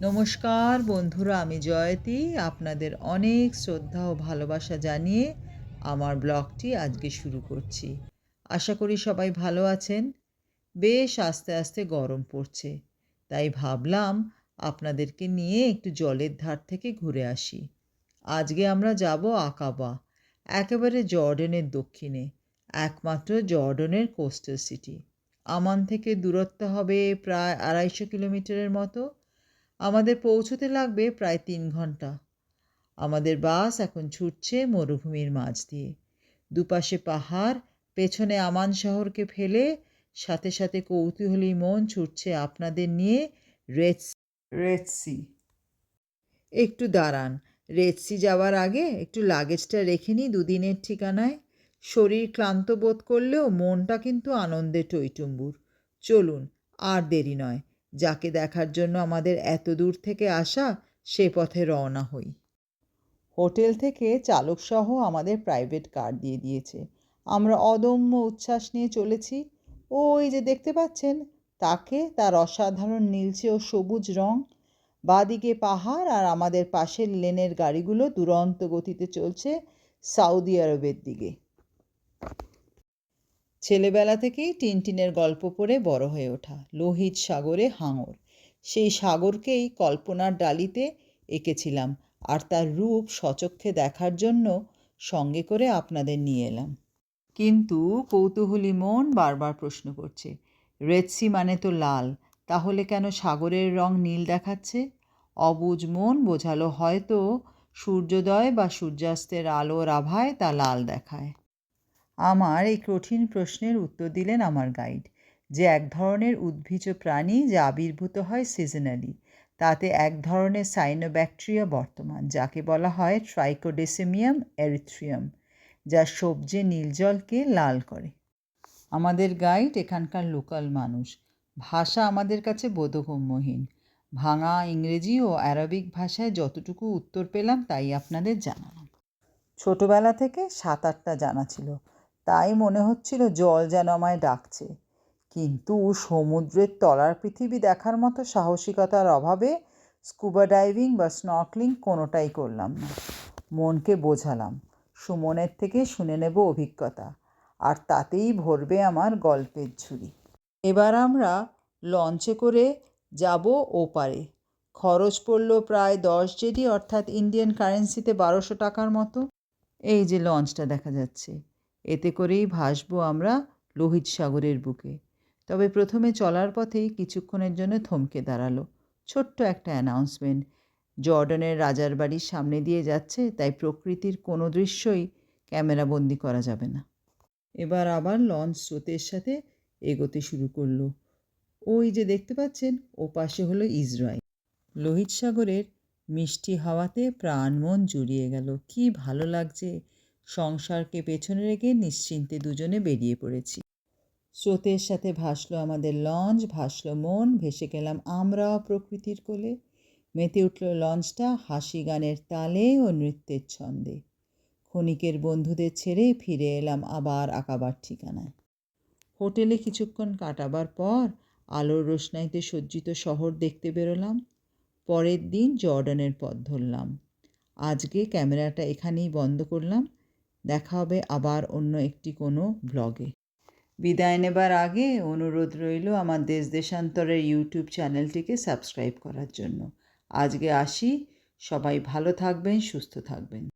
নমস্কার বন্ধুরা, আমি জয়তী। আপনাদের অনেক শ্রদ্ধা ও ভালোবাসা জানিয়ে আমার ব্লগটি আজকে শুরু করছি। আশা করি সবাই ভালো আছেন। বেশ আস্তে আস্তে গরম পড়ছে, তাই ভাবলাম আপনাদেরকে নিয়ে একটু জলের ধার থেকে ঘুরে আসি। আজকে আমরা যাব আকাবা, একেবারে জর্ডানের দক্ষিণে, একমাত্র জর্ডানের কোস্টাল সিটি। আমান থেকে দূরত্ব হবে প্রায় 250 কিলোমিটারের মতো। আমাদের পৌঁছতে লাগবে প্রায় 3 ঘন্টা। আমাদের বাস এখন ছুটছে মরুভূমির মাঝ দিয়ে। দুপাশে পাহাড়, পেছনে আমান শহরকে ফেলে সাথে সাথে কৌতূহলী মন ছুটছে আপনাদের নিয়ে রেড সি। একটু দাঁড়ান, রেড সি যাওয়ার আগে একটু লাগেজটা রেখে নিই দুদিনের ঠিকানায়। শরীর ক্লান্ত বোধ করলেও মনটা কিন্তু আনন্দে টইটুম্বুর। চলুন, আর দেরি নয়, যাকে দেখার জন্য আমাদের এত দূর থেকে আসা সে পথে রওনা হই। হোটেল থেকে চালকসহ আমাদের প্রাইভেট কার দিয়ে দিয়েছে। আমরা অদম্য উচ্ছ্বাস নিয়ে চলেছি। ওই যে দেখতে পাচ্ছেন তাকে, তার অসাধারণ নীলচে ও সবুজ রং। বাঁদিকে পাহাড় আর আমাদের পাশের লেনের গাড়িগুলো দুরন্ত গতিতে চলছে সৌদি আরবের দিকে। ছেলেবেলা থেকেই টিনটিনের গল্প পড়ে বড় হয়ে ওঠা, লোহিত সাগরে হাঙর। সেই সাগরকেই কল্পনার ডালিতে এঁকেছিলাম, আর তার রূপ সচক্ষে দেখার জন্য সঙ্গে করে আপনাদের নিয়ে এলাম। কিন্তু কৌতূহলী মন বারবার প্রশ্ন করছে, রেড সি মানে তো লাল, তাহলে কেন সাগরের রং নীল দেখাচ্ছে? অবুঝ মন বোঝালো হয়তো সূর্যোদয় বা সূর্যাস্তের আলোর আভায় তা লাল দেখায়। আমার এই কঠিন প্রশ্নের উত্তর দিলেন আমার গাইড, যে এক ধরনের উদ্ভিজ প্রাণী যা আবির্ভূত হয় সিজনালি, তাতে এক ধরনের সাইনোব্যাকটেরিয়া বর্তমান, যাকে বলা হয় ট্রাইকোডেসিমিয়াম এরিথ্রিয়াম, যা সবজি নীল জলকে লাল করে। আমাদের গাইড এখানকার লোকাল মানুষ। ভাষা আমাদের কাছে বোধগম্যহীন। ভাঙা ইংরেজি ও অ্যারাবিক ভাষায় যতটুকু উত্তর পেলাম তাই আপনাদের জানালাম। ছোটবেলা থেকে 7-8টা জানা ছিল, তাই মনে হচ্ছিল জল যেন আমায় ডাকছে। কিন্তু সমুদ্রের তলার পৃথিবী দেখার মতো সাহসিকতার অভাবে স্কুবা ডাইভিং বা স্নর্কলিং কোনোটাই করলাম না। মনকে বোঝালাম সুমনের থেকে শুনে নেব অভিজ্ঞতা, আর তাতেই ভরবে আমার গল্পের ঝুড়ি। এবার আমরা লঞ্চে করে যাব ওপারে। খরচ পড়ল প্রায় 10 জেডি, অর্থাৎ ইন্ডিয়ান কারেন্সিতে 1200 টাকার মতো। এই যে লঞ্চটা দেখা যাচ্ছে, এতে করেই ভাসবো আমরা লোহিত সাগরের বুকে। তবে প্রথমে চলার পথেই কিছুক্ষণের জন্য থমকে দাঁড়ালো। ছোট্ট একটা অ্যানাউন্সমেন্ট, জর্ডানের রাজার বাড়ির সামনে দিয়ে যাচ্ছে, তাই প্রকৃতির কোনো দৃশ্যই ক্যামেরাবন্দি করা যাবে না। এবার আবার লঞ্চ স্রোতের সাথে এগোতে শুরু করলো। ওই যে দেখতে পাচ্ছেন, ও পাশে হলো ইসরায়েল। লোহিত সাগরের মিষ্টি হাওয়াতে প্রাণ মন জুড়িয়ে গেল। কি ভালো লাগছে! সংসারকে পেছনে রেখে নিশ্চিন্তে দুজনে বেরিয়ে পড়েছি। স্রোতের সাথে ভাসলো আমাদের লঞ্চ, ভাসলো মন, ভেসে গেলাম আমরাও প্রকৃতির কোলে। মেতে উঠল লঞ্চটা হাসি গানের তালে ও নৃত্যের ছন্দে। ক্ষণিকের বন্ধুদের ছেড়ে ফিরে এলাম আবার আকাবার ঠিকানায়। হোটেলে কিছুক্ষণ কাটাবার পর আলোর রোশনাইতে সজ্জিত শহর দেখতে বেরোলাম। পরের দিন জর্ডানের পথ ধরলাম। আজকে ক্যামেরাটা এখানেই বন্ধ করলাম। দেখা হবে আবার অন্য একটি কোনো ব্লগে। বিদায় নেবার আগে অনুরোধ রইল আমার দেশ দেশান্তরের ইউটিউব চ্যানেলটিকে সাবস্ক্রাইব করার জন্য। আজকে আসি, সবাই ভালো থাকবেন, সুস্থ থাকবেন।